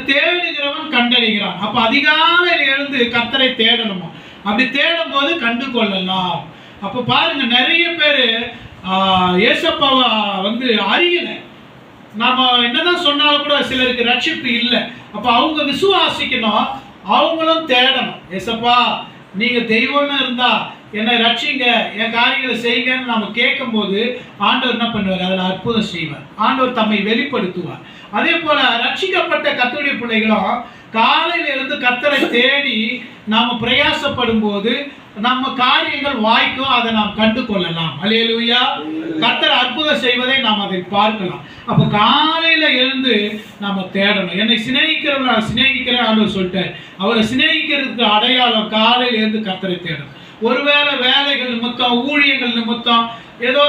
தேடுகிறவன் கண்டறிகிறான். அப்ப அதிகாலையில் எழுந்து கர்த்தரை தேடணுமா? அப்படி தேடும் போது கண்டு கொள்ளலாம். அப்ப பாருங்க, நிறைய பேரு ஏசப்பாவை அறியல. நாம என்னதான் சொன்னாலும் கூட சிலருக்கு ரட்சிப்பு இல்லை. அப்ப அவங்க விசுவாசிக்கணும், அவங்களும் தேடணும். ஏசப்பா, நீங்க தெய்வம்னு இருந்தா என்னை ரட்சிங்க, என் காரியங்களை செய்யுங்கன்னு நம்ம கேட்கும் போது ஆண்டவர் என்ன பண்ணுவார்? அதில் அற்புதம் செய்வார். ஆண்டவர் தம்மை வெளிப்படுத்துவார். அதே போல ரட்சிக்கப்பட்ட கர்த்தருடைய பிள்ளைகளும் காலையில இருந்து கர்த்தரை தேடி நாம பிரயாசப்படும் போது நம்ம காரியங்கள் வாய்க்கும், அதை நாம் கண்டு கொள்ளலாம். அல்லேலூயா. கர்த்தர் அற்புதம் செய்வதை நாம் அதை பார்க்கலாம். அப்ப காலையில எழுந்து நாம தேடணும். என்னை சிநேகிக்கிறவங்க நான் சிநேகிக்கிறேன் ஆண்டவர் சொல்லிட்டார். அவரை சிநேகிக்கிறதுக்கு அடையாளம் காலையில இருந்து கர்த்தரை தேடணும். ஒருவேளை வேலைகள் நிமித்தம், ஊழியங்கள் நிமித்தம், ஏதோ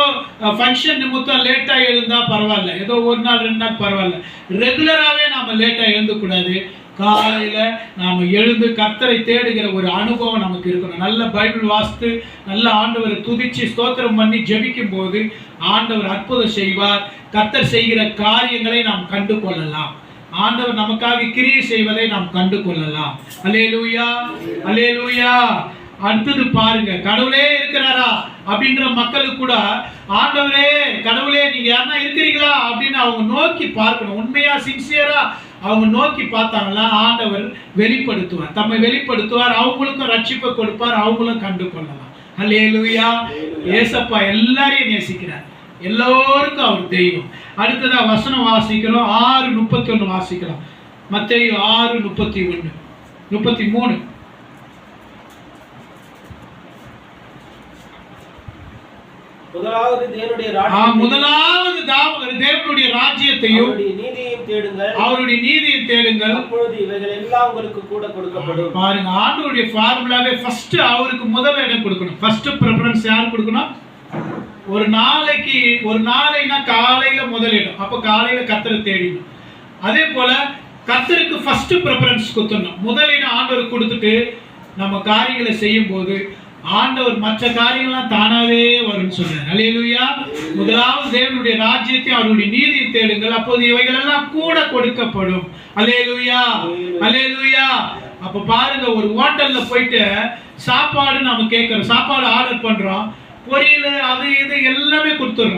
ஃபங்க்ஷன் நிமித்தம் லேட்டா எழுந்தா பரவாயில்ல, ஏதோ ஒரு நாள் 2 நாள் பரவாயில்ல. ரெகுலராகவே நாம லேட்டா எழுந்தக்கூடாது. காலையில நாம எழுந்து கர்த்தரை தேடுகிற ஒரு அனுபவம் நமக்கு இருக்கணும். நல்ல பைபிள் வாசித்து, நல்ல ஆண்டவரை துதிச்சு ஸ்தோத்திரம் பண்ணி ஜெபிக்கும் போது ஆண்டவர் அற்புதம் செய்வார். கர்த்தர் செய்கிற காரியங்களை நாம் கண்டு கொள்ளலாம். ஆண்டவர் நமக்காக கிரியை செய்வதை நாம் கண்டு கொள்ளலாம். அல்லேலூயா, அல்லேலூயா. அடுத்தது பாருங்க, கடவுளே இருக்கிறாரா அப்படின்ற மக்களுக்கு கூட ஆண்டவரே, கடவுளே நீங்க யாருன்னா இருக்கிறீங்களா அப்படின்னு அவங்க நோக்கி பார்க்கணும். உண்மையா சின்சியரா அவங்க நோக்கி பார்த்தாங்களா ஆண்டவர் வெளிப்படுத்துவார், தம்மை வெளிப்படுத்துவார். அவங்களுக்கும் ரட்சிப்பை கொடுப்பார், அவங்களும் கண்டு கொள்ளலாம். அல்லேலூயா. ஏசப்பா எல்லாரையும் நேசிக்கிறார், எல்லோருக்கும் அவர் தெய்வம். அடுத்ததா வசனம் வாசிக்கிறோம். 6:31 வாசிக்கலாம். மத்தேயு 6:31 33. முதலாவது தேவனுடைய ராஜ்யத்தையும் அவருடைய நீதியையும் தேடுங்கள். அப்பொழுது இவைகள் எல்லாம் உங்களுக்கு கூட கொடுக்கப்படும். பாருங்க, ஆண்டவருடைய ஃபார்முலாவே ஃபர்ஸ்ட் அவருக்கு முதல் இடம் கொடுக்கணும். ஃபர்ஸ்ட் பிரெஃபரன்ஸ் யார் கொடுக்கணும்? ஒரு நாளைனா காலையில முதலிடம். அப்ப காலையில கர்த்தரை தேடிடும். அதே போல கர்த்தருக்கு ஃபர்ஸ்ட் பிரெஃபரன்ஸ் கொடுக்கணும். முதலிடம் ஆண்டவருக்கு கொடுத்துட்டு நம்ம காரியங்களை செய்யும் போது ஆண்டவர் மற்ற காரியங்கள்லாம் தானாவே வரும்னு சொல்றாரு. அல்லேலூயா. முதலாவது தேவனுடைய ராஜ்யத்தை அவருடைய நீதியை தேடுங்கள், அப்போது இவைகள் எல்லாம் கூட கொடுக்கப்படும். அல்லேலூயா, அல்லேலூயா. அப்ப பாருங்க, ஒரு ஹோட்டல்ல போயிட்டு சாப்பாடு நாம கேட்கிறோம், சாப்பாடு ஆர்டர் பண்றோம், பொரியல் அது இது எல்லாமே கொடுத்துடுறோம்.